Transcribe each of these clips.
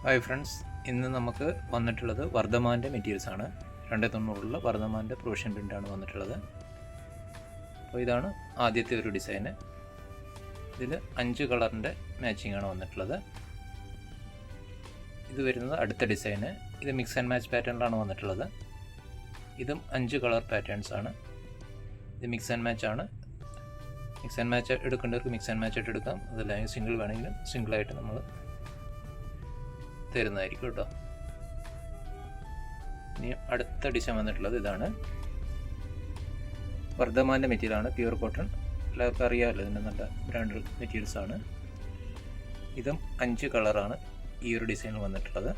Hi friends, ഇന്ന് നമുക്ക് വന്നിട്ടുള്ളത് വർദ്ധമാൻ്റെ മെറ്റീരിയൽസ് ആണ്. 290 വർദ്ധമാൻ്റെ പ്രൊവിഷൻ പ്രിൻ്റാണ് വന്നിട്ടുള്ളത്. അപ്പോൾ ഇതാണ് ആദ്യത്തെ ഒരു ഡിസൈന്. ഇതിൽ 5 കളറിൻ്റെ മാച്ചിങ് ആണ് വന്നിട്ടുള്ളത്. ഇത് വരുന്നത് അടുത്ത ഡിസൈന്. ഇത് മിക്സ് ആൻഡ് മാച്ച് പാറ്റേണിലാണ് വന്നിട്ടുള്ളത്. ഇതും 5 കളർ പാറ്റേൺസ് ആണ്. ഇത് മിക്സ് ആൻഡ് മാച്ച് ആണ്. മിക്സ് ആൻഡ് മാച്ച് എടുക്കേണ്ടവർക്ക് മിക്സ് ആൻഡ് മാച്ച് ആയിട്ട് എടുക്കാം. അതല്ലെങ്കിൽ സിംഗിൾ വേണമെങ്കിലും സിംഗിളായിട്ട് നമ്മൾ തരുന്നതായിരിക്കും കേട്ടോ. ഇനി അടുത്ത ഡിസൈൻ വന്നിട്ടുള്ളത് ഇതാണ്. വർദ്ധമാൻ്റെ മെറ്റീരിയലാണ്, പ്യൂർ കോട്ടൺ. എല്ലാവർക്കും അറിയാമല്ലോ, ഇതിൻ്റെ നല്ല ബ്രാൻഡ് മെറ്റീരിയൽസ് ആണ്. ഇതും 5 കളറാണ് ഈ ഒരു ഡിസൈനിൽ വന്നിട്ടുള്ളത്.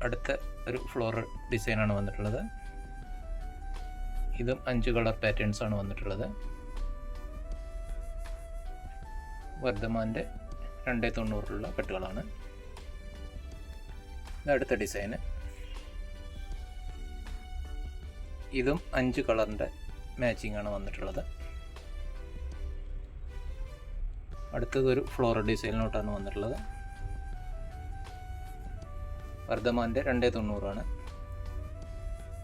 അടുത്ത ഒരു ഫ്ലോറൽ ഡിസൈനാണ് വന്നിട്ടുള്ളത്. ഇതും 5 കളർ പാറ്റേൺസ് ആണ് വന്നിട്ടുള്ളത്. വർദ്ധമാൻ്റെ 290 കട്ടുകളാണ്. അടുത്ത ഡിസൈന്. ഇതും 5 കളറിൻ്റെ മാച്ചിങ് ആണ് വന്നിട്ടുള്ളത്. അടുത്തത് ഒരു ഫ്ലോറൽ ഡിസൈനിലോട്ടാണ് വന്നിട്ടുള്ളത്. വർദ്ധമാൻ്റെ 290 ആണ്.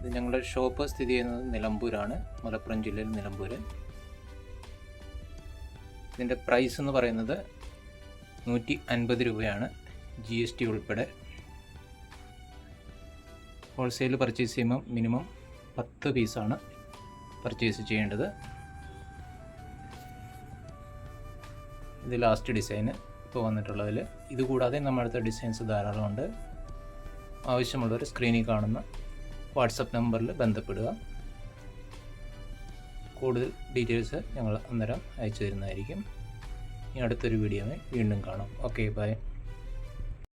ഇത് ഞങ്ങളുടെ ഷോപ്പ് സ്ഥിതി ചെയ്യുന്നത് നിലമ്പൂരാണ്, മലപ്പുറം ജില്ലയിൽ നിലമ്പൂർ. ഇതിൻ്റെ പ്രൈസ് എന്ന് പറയുന്നത് 150 രൂപയാണ്, GST ഉൾപ്പെടെ. ഹോൾസെയിൽ പർച്ചേസ് ചെയ്യുമ്പോൾ മിനിമം 10 പീസാണ് പർച്ചേസ് ചെയ്യേണ്ടത്. ഇത് ലാസ്റ്റ് ഡിസൈന് ഇപ്പോൾ വന്നിട്ടുള്ളതിൽ. ഇതുകൂടാതെ നമ്മളടുത്ത ഡിസൈൻസ് ധാരാളമുണ്ട്. ആവശ്യമുള്ളവർ സ്ക്രീനിൽ കാണുന്ന വാട്സപ്പ് നമ്പറിൽ ബന്ധപ്പെടുക. കൂടുതൽ ഡീറ്റെയിൽസ് ഞങ്ങൾ അന്നേരം അയച്ചു തരുന്നതായിരിക്കും. ഇനി അടുത്തൊരു വീഡിയോയിൽ വീണ്ടും കാണാം. Okay, by.